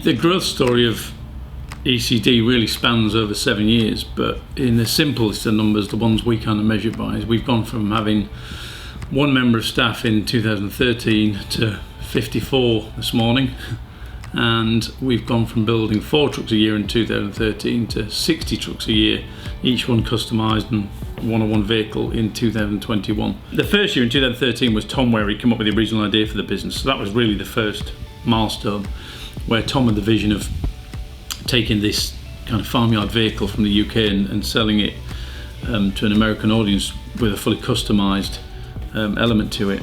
The growth story of E.C.D really spans over 7 years, but in the simplest of numbers, the ones we kind of measure by, is we've gone from having one member of staff in 2013 to 54 this morning, and we've gone from building 4 trucks a year in 2013 to 60 trucks a year, each one customised and one-on-one vehicle in 2021. The first year in 2013 was Tom, where he came up with the original idea for the business, so that was really the first milestone, where Tom had the vision of taking this kind of farmyard vehicle from the UK and selling it to an American audience with a fully customised element to it.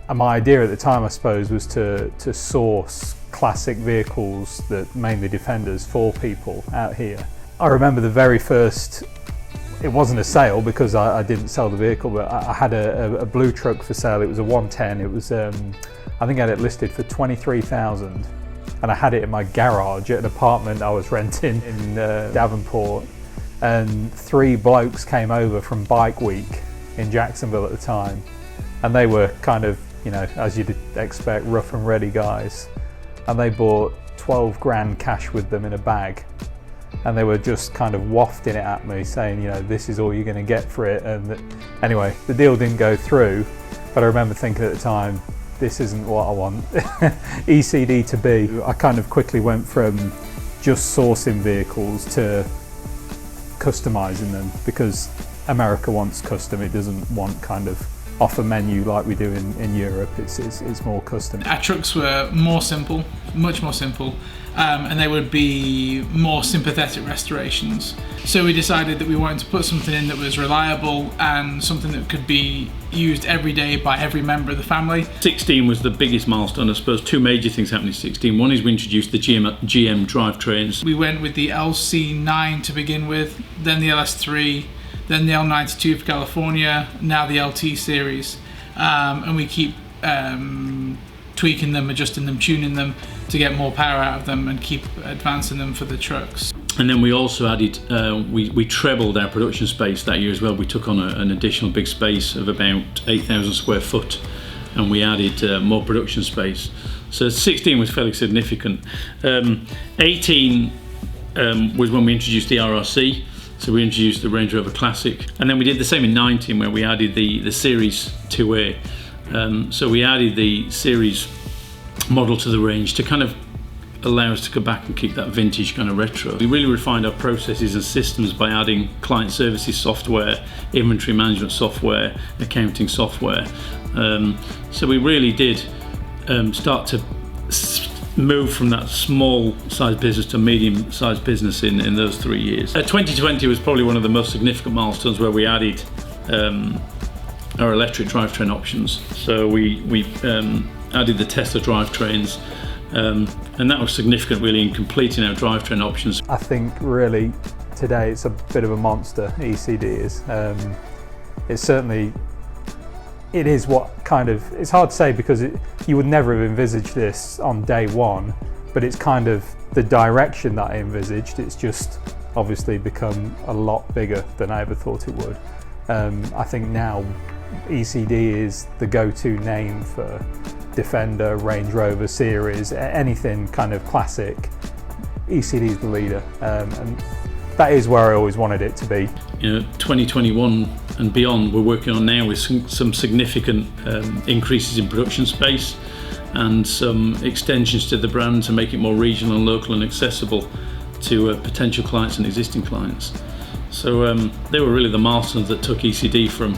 And my idea at the time, I suppose, was to source classic vehicles, that mainly Defenders, for people out here. I remember the very first, it wasn't a sale because I didn't sell the vehicle, but I had a blue truck for sale. It was a 110. It was, I think I had it listed for 23,000. And I had it in my garage at an apartment I was renting in Davenport. And 3 blokes came over from Bike Week in Jacksonville at the time. And they were kind of, you know, as you'd expect, rough and ready guys. And they bought 12 grand cash with them in a bag. And they were just kind of wafting it at me, saying, you know, this is all you're going to get for it. And anyway, the deal didn't go through, but I remember thinking at the time, this isn't what I want E.C.D to be. I kind of quickly went from just sourcing vehicles to customising them, because America wants custom. It doesn't want kind of off a menu like we do in Europe. It's more custom. Our trucks were more simple, much more simple, and they would be more sympathetic restorations. So we decided that we wanted to put something in that was reliable and something that could be used every day by every member of the family. 16 was the biggest milestone. I suppose 2 major things happened in 16. One is we introduced the GM drivetrains. We went with the LC9 to begin with, then the LS3, then the L92 for California, now the LT series, and we keep tweaking them, adjusting them, tuning them to get more power out of them and keep advancing them for the trucks. And then we also added, we trebled our production space that year as well. We took on an additional big space of about 8,000 square foot, and we added more production space. So 16 was fairly significant. 18 was when we introduced the RRC. So we introduced the Range Rover Classic, and then we did the same in 19, where we added the Series 2A. So we added the Series model to the range to kind of allow us to go back and keep that vintage kind of retro. We really refined our processes and systems by adding client services software, inventory management software, accounting software. So we really did start to move from that small sized business to medium sized business in those 3 years. 2020 was probably one of the most significant milestones, where we added our electric drivetrain options. So we added the Tesla drivetrains, and that was significant really in completing our drivetrain options. I think really today it's a bit of a monster, E.C.D is. It's certainly, it is what kind of, it's hard to say because you would never have envisaged this on day one, but it's kind of the direction that I envisaged. It's just obviously become a lot bigger than I ever thought it would. I think now E.C.D is the go-to name for Defender, Range Rover series, anything kind of classic. E.C.D is the leader, and that is where I always wanted it to be. You know, 2021 and beyond, we're working on now with some significant increases in production space and some extensions to the brand to make it more regional and local and accessible to potential clients and existing clients. So they were really the milestones that took E.C.D from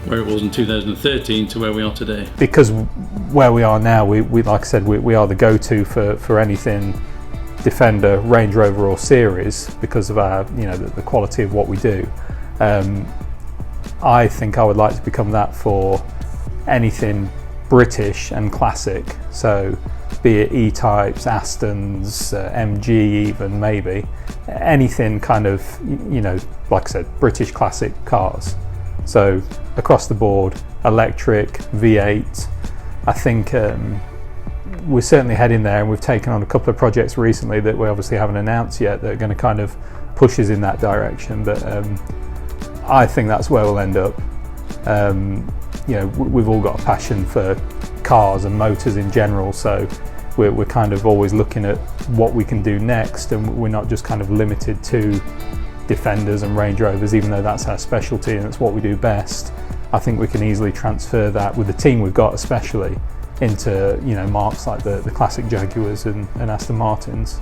where it was in 2013 to where we are today. Because where we are now, we like I said, we are the go-to for anything Defender, Range Rover or series, because of our, you know, the quality of what we do. I think I would like to become that for anything British and classic. So be it E-types, Astons, MG even maybe, anything kind of, you know, like I said, British classic cars. So across the board, electric, V8. I think we're certainly heading there, and we've taken on a couple of projects recently that we obviously haven't announced yet that are going to kind of push us in that direction. But I think that's where we'll end up. You know, we've all got a passion for cars and motors in general, so we're kind of always looking at what we can do next, and we're not just kind of limited to Defenders and Range Rovers, even though that's our specialty and it's what we do best. I think we can easily transfer that, with the team we've got especially, into marques like the classic Jaguars and Aston Martins.